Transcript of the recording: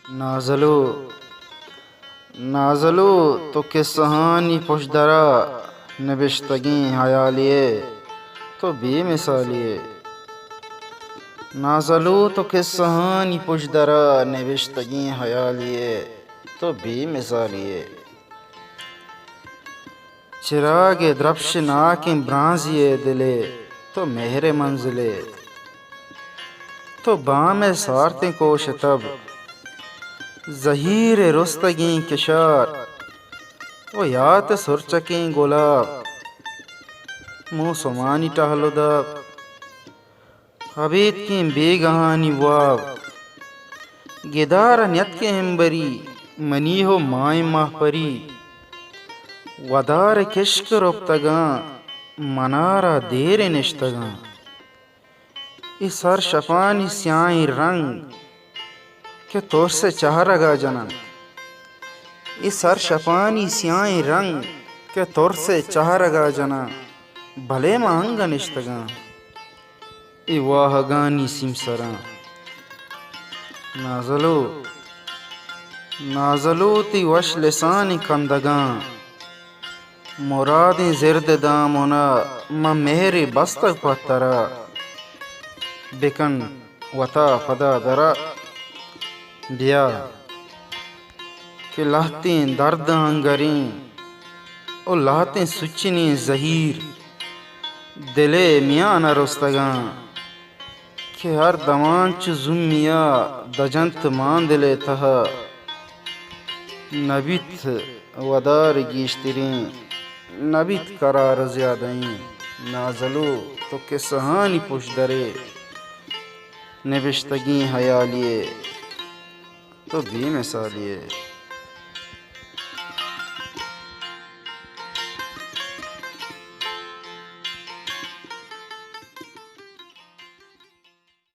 नाज़लो नाज़लो तो के सहानी पुशदरा नबिश्तगी हयालिए तो बेमिसालिए। नाज़लो तो के सहानी पुशदरा नबिश्तगी हयालिए तो बेमिसालिए। चिराग द्रफ्श नाक ब्रांजिए दिले तो मेहरे मंजिले तो बाम सारते कोश तब ज़हीर रुस्तगी किशार ओ यात सुरचकी गुलाब मुँह सुमानी टहलुदब हबीत की बेगहानी वाब गिदार न्यत के हिम्बरी मनी हो माय माहपरी वदार किश्क रुप्तगा मनारा देर निश्तगा इस सर शफानी स्याही रंग के तोर से चाह रगा जनन। इस सर शफानी स्याही रंग के तोर से चाह रगा जना भले महंगा निश्तगा वाहगानी सिमसरा। नाज़लो नाज़लो ती वश लिसानी कंदगा मुरादी जिर्द दामुना म मेहरी बस्तक पत्तरा बिकन वता फदा दरा बिया कि लहती दर्द हंगरी ओ लहती सुचनी ज़हीर दिले मियाँ न रुस्तगा कि हर दमांच जुमिया दजंत मान दिले तह नबित वदार गीश्तरी नबित करार ज़्यादई। नाज़लो तो के सहानी पुशदरे नबिश्तगी हयालिए तो बेमिसालिए।